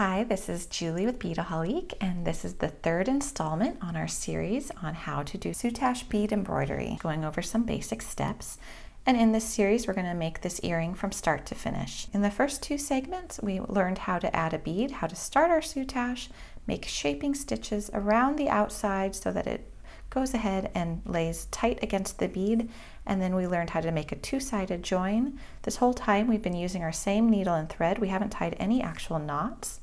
Hi, this is Julie with Beadaholique, and this is the third installment on our series on how to do Soutache bead embroidery, going over some basic steps. And in this series, we're going to make this earring from start to finish. In the first two segments, we learned how to add a bead, how to start our soutache, make shaping stitches around the outside so that it goes ahead and lays tight against the bead, and then we learned how to make a two-sided join. This whole time we've been using our same needle and thread. We haven't tied any actual knots.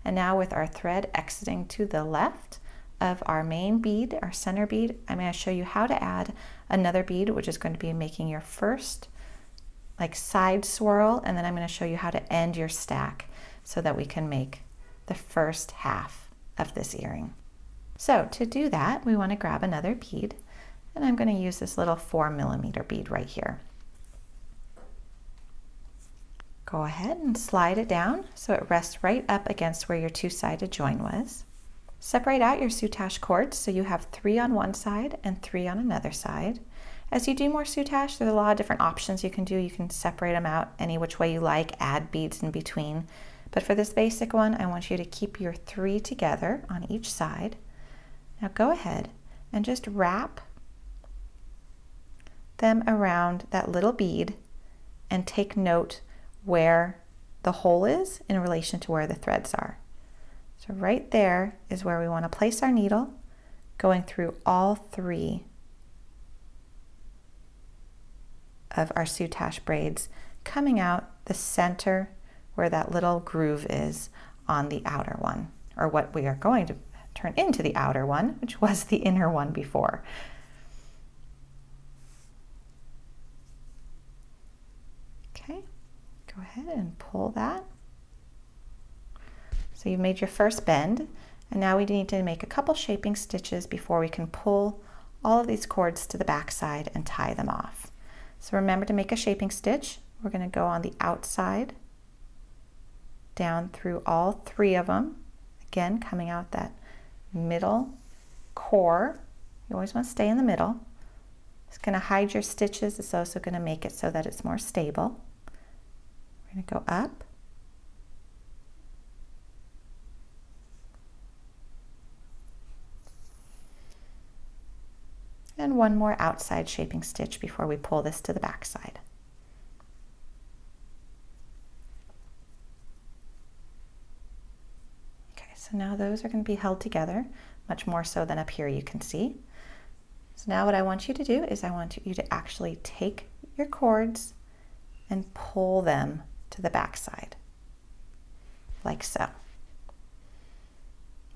And now with our thread exiting to the left of our main bead, our center bead, I'm going to show you how to add another bead, which is going to be making your first like side swirl, and then I'm going to show you how to end your stack so that we can make the first half of this earring. So to do that, we want to grab another bead, and I'm going to use this little 4mm bead right here. Go ahead and slide it down so it rests right up against where your two-sided join was. Separate out your soutache cords so you have 3 on one side and 3 on another side. As you do more soutache, there's a lot of different options you can do. You can separate them out any which way you like, add beads in between. But for this basic one, I want you to keep your 3 together on each side. Now go ahead and just wrap them around that little bead and take note where the hole is in relation to where the threads are. So right there is where we want to place our needle, going through all 3 of our soutache braids, coming out the center where that little groove is on the outer one, or what we are going to turn into the outer one, which was the inner one before. Okay, go ahead and pull that. So you've made your first bend, and now we need to make a couple shaping stitches before we can pull all of these cords to the back side and tie them off. So remember to make a shaping stitch. We're going to go on the outside, down through all 3 of them, again coming out that middle core. You always want to stay in the middle. It's going to hide your stitches. It's also going to make it so that it's more stable. We're going to go up, and one more outside shaping stitch before we pull this to the back side. So now those are going to be held together, much more so than up here you can see. So now what I want you to do is I want you to actually take your cords and pull them to the back side, like so.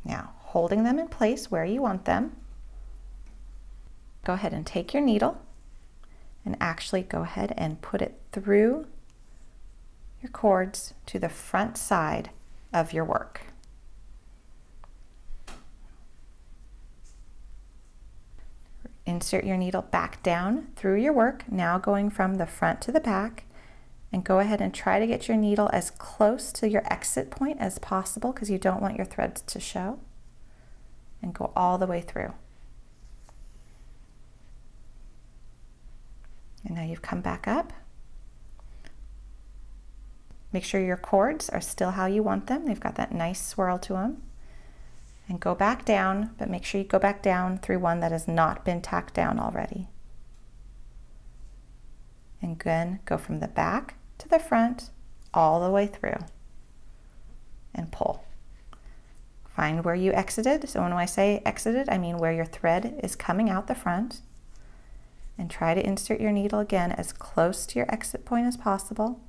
Now, holding them in place where you want them, go ahead and take your needle and actually go ahead and put it through your cords to the front side of your work. Insert your needle back down through your work, now going from the front to the back, and go ahead and try to get your needle as close to your exit point as possible because you don't want your threads to show, and go all the way through. And now you've come back up. Make sure your cords are still how you want them. They've got that nice swirl to them. And go back down, but make sure you go back down through one that has not been tacked down already. And again, go from the back to the front, all the way through, and pull. Find where you exited. So when I say exited, I mean where your thread is coming out the front. And try to insert your needle again as close to your exit point as possible,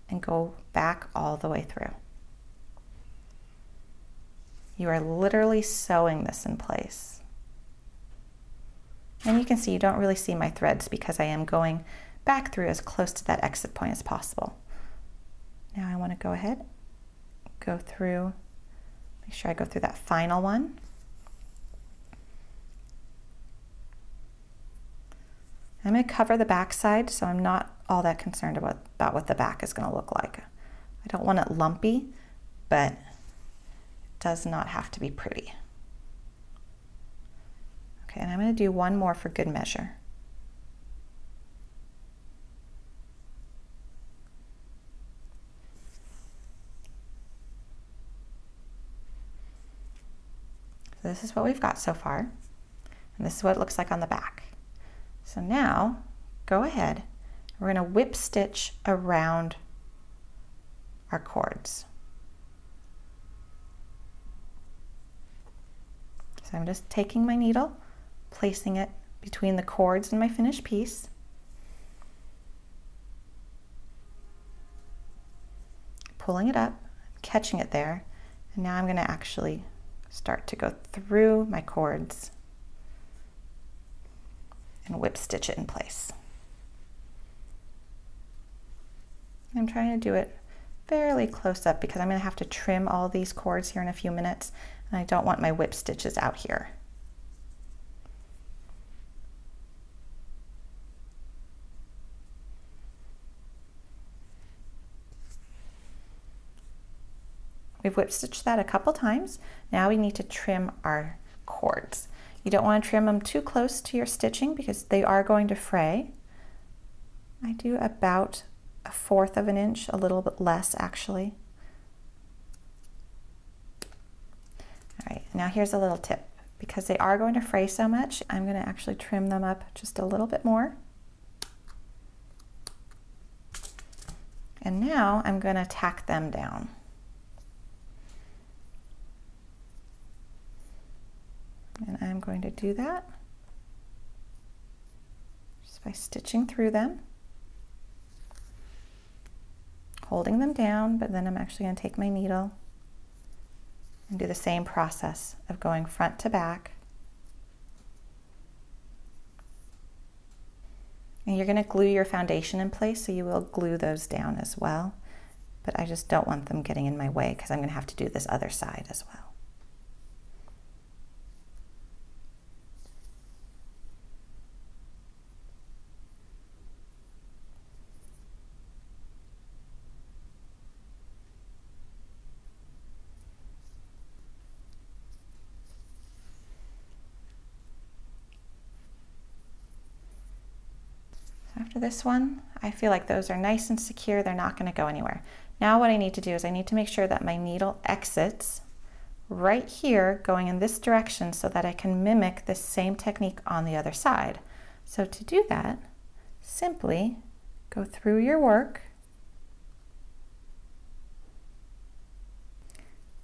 and go back all the way through. You are literally sewing this in place. And you can see you don't really see my threads because I am going back through as close to that exit point as possible. Now I want to go ahead, go through, make sure I go through that final one. I'm going to cover the back side, so I'm not all that concerned about what the back is going to look like. I don't want it lumpy, but does not have to be pretty. Okay, and I'm going to do one more for good measure. So this is what we've got so far, and this is what it looks like on the back. So now go ahead, we're going to whip stitch around our cords. So I'm just taking my needle, placing it between the cords and my finished piece. Pulling it up, catching it there, and now I'm going to actually start to go through my cords and whip stitch it in place. I'm trying to do it fairly close up because I'm going to have to trim all these cords here in a few minutes, and I don't want my whip stitches out here. We've whip stitched that a couple times. Now we need to trim our cords. You don't want to trim them too close to your stitching because they are going to fray. I do about 1/4 of an inch, a little bit less actually. All right, now here's a little tip. Because they are going to fray so much, I'm going to actually trim them up just a little bit more. And now I'm going to tack them down. And I'm going to do that just by stitching through them, holding them down, but then I'm actually going to take my needle and do the same process of going front to back. And you're going to glue your foundation in place, so you will glue those down as well. But I just don't want them getting in my way because I'm going to have to do this other side as well. After this one, I feel like those are nice and secure. They're not going to go anywhere. Now what I need to do is I need to make sure that my needle exits right here going in this direction so that I can mimic this same technique on the other side. So to do that, simply go through your work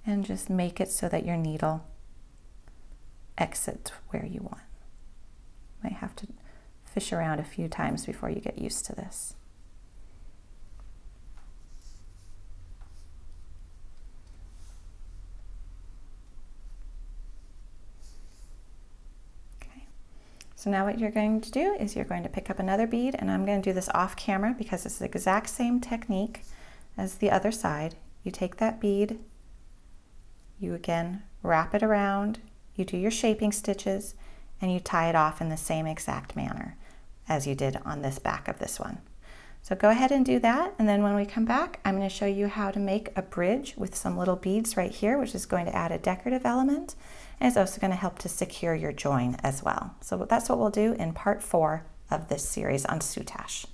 and just make it so that your needle exits where you want. You might have to fish around a few times before you get used to this. Okay, so now what you're going to do is you're going to pick up another bead, and I'm going to do this off camera because it's the exact same technique as the other side. You take that bead, you again wrap it around, you do your shaping stitches, and you tie it off in the same exact manner as you did on this back of this one. So go ahead and do that, and then when we come back, I'm going to show you how to make a bridge with some little beads right here, which is going to add a decorative element, and it's also going to help to secure your join as well. So that's what we'll do in part 4 of this series on Soutache.